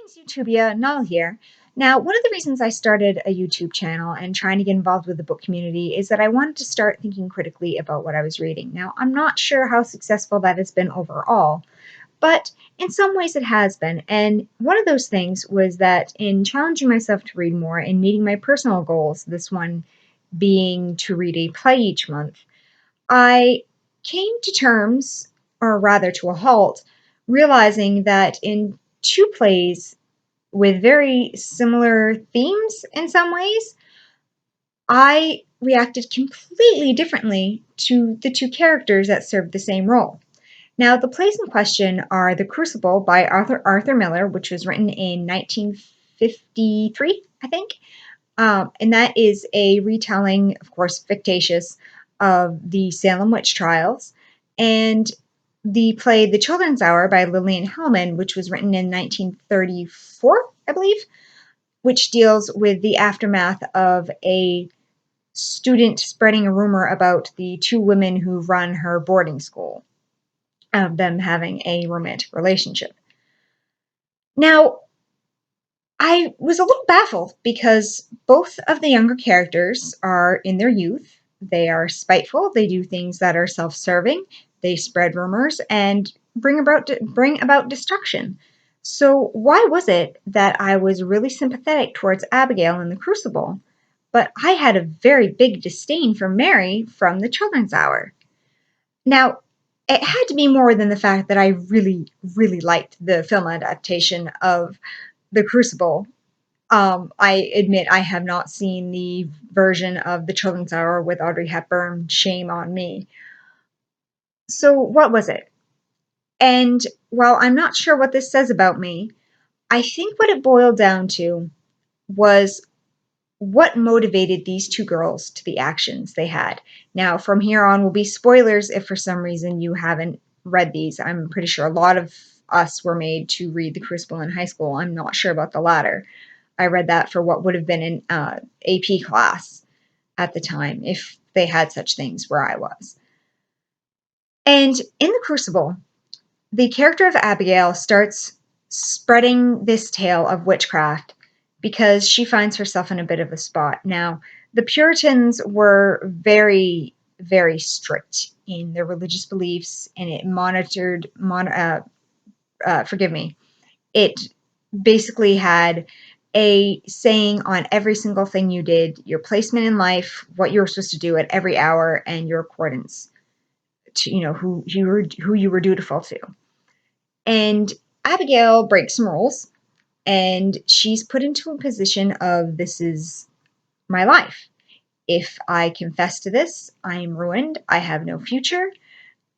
Greetings, YouTubia. Null here. Now, one of the reasons I started a YouTube channel and trying to get involved with the book community is that I wanted to start thinking critically about what I was reading. Now, I'm not sure how successful that has been overall, but in some ways it has been. And one of those things was that in challenging myself to read more and meeting my personal goals, this one being to read a play each month, I came to terms, or rather to a halt, realizing that in two plays with very similar themes in some ways, I reacted completely differently to the two characters that served the same role. Now, the plays in question are The Crucible by Arthur Miller, which was written in 1953, I think. And that is a retelling, of course, fictitious, of the Salem witch trials. And the play The Children's Hour by Lillian Hellman, which was written in 1934, I believe, which deals with the aftermath of a student spreading a rumor about the two women who run her boarding school, of them having a romantic relationship. Now, I was a little baffled because both of the younger characters are in their youth. They are spiteful, they do things that are self-serving, they spread rumors and bring about destruction. So why was it that I was really sympathetic towards Abigail in The Crucible, but I had a very big disdain for Mary from The Children's Hour? Now, it had to be more than the fact that I really, really liked the film adaptation of The Crucible. I admit I have not seen the version of The Children's Hour with Audrey Hepburn. Shame on me. So what was it? And while I'm not sure what this says about me, I think what it boiled down to was what motivated these two girls to the actions they had. Now, from here on will be spoilers if for some reason you haven't read these. I'm pretty sure a lot of us were made to read The Crucible in high school. I'm not sure about the latter. I read that for what would have been an AP class at the time, if they had such things where I was. And in The Crucible, the character of Abigail starts spreading this tale of witchcraft because she finds herself in a bit of a spot. Now, the Puritans were very, very strict in their religious beliefs, and it it basically had a saying on every single thing you did, your placement in life, what you were supposed to do at every hour, and your accordance to, who you were dutiful to. And Abigail breaks some rules, and she's put into a position of, this is my life. If I confess to this, I am ruined, I have no future,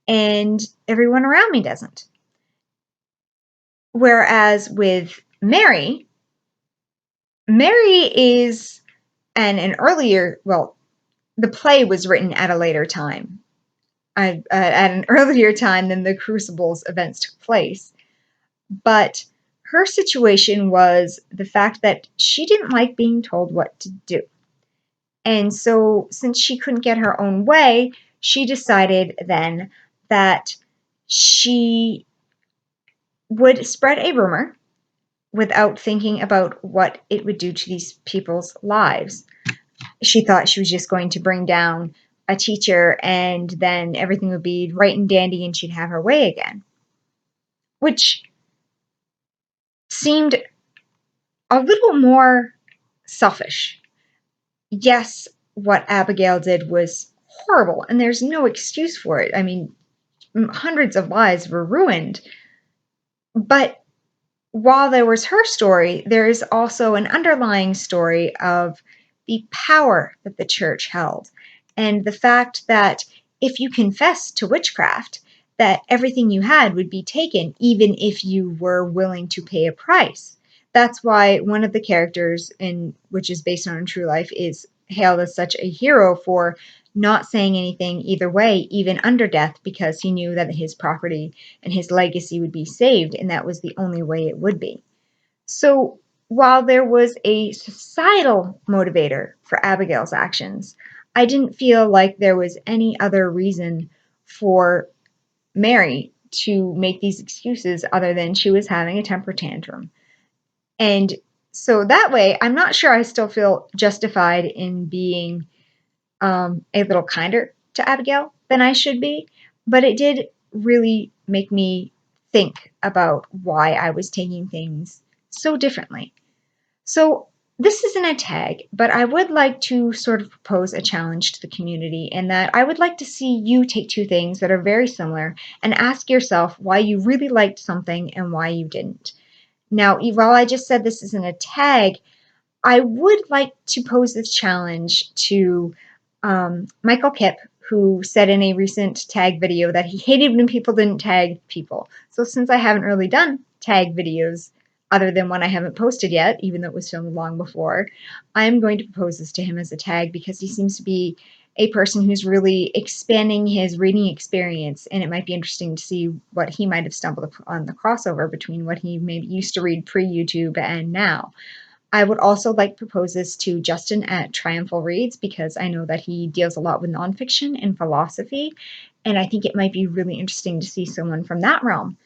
and everyone around me doesn't. Whereas with Mary is an earlier, well, the play was written at a later time, at an earlier time than the Crucible's events took place. But her situation was the fact that she didn't like being told what to do. And so, since she couldn't get her own way, she decided then that she would spread a rumor without thinking about what it would do to these people's lives. She thought she was just going to bring down a teacher and then everything would be right and dandy and she'd have her way again, which seemed a little more selfish. Yes, what Abigail did was horrible, and there's no excuse for it. I mean, hundreds of lives were ruined. But while there was her story, there is also an underlying story of the power that the church held, and the fact that if you confessed to witchcraft, that everything you had would be taken, even if you were willing to pay a price. That's why one of the characters, which is based on true life, is hailed as such a hero for not saying anything either way, even under death, because he knew that his property and his legacy would be saved, and that was the only way it would be. So while there was a societal motivator for Abigail's actions, I didn't feel like there was any other reason for Mary to make these excuses other than she was having a temper tantrum. And so that way, I'm not sure I still feel justified in being a little kinder to Abigail than I should be, but it did really make me think about why I was taking things so differently. So, this isn't a tag, but I would like to sort of propose a challenge to the community in that I would like to see you take two things that are very similar and ask yourself why you really liked something and why you didn't. Now, while I just said this isn't a tag, I would like to pose this challenge to Michael Kipp, who said in a recent tag video that he hated when people didn't tag people. So since I haven't really done tag videos other than one I haven't posted yet, even though it was filmed long before, I'm going to propose this to him as a tag because he seems to be a person who's really expanding his reading experience, and it might be interesting to see what he might have stumbled on the crossover between what he maybe used to read pre-YouTube and now. I would also like to propose this to Justin at Triumphal Reads because I know that he deals a lot with nonfiction and philosophy, and I think it might be really interesting to see someone from that realm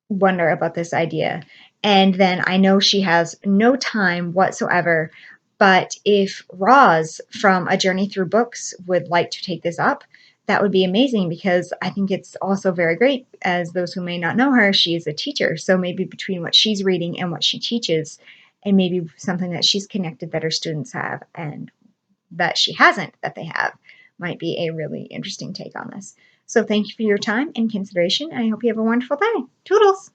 wonder about this idea. And then I know she has no time whatsoever, but if Roz from A Journey Through Books would like to take this up, that would be amazing because I think it's also very great. As those who may not know her, she is a teacher. So maybe between what she's reading and what she teaches, and maybe something that she's connected that her students have and that she hasn't that they have, might be a really interesting take on this. So thank you for your time and consideration, and I hope you have a wonderful day. Toodles!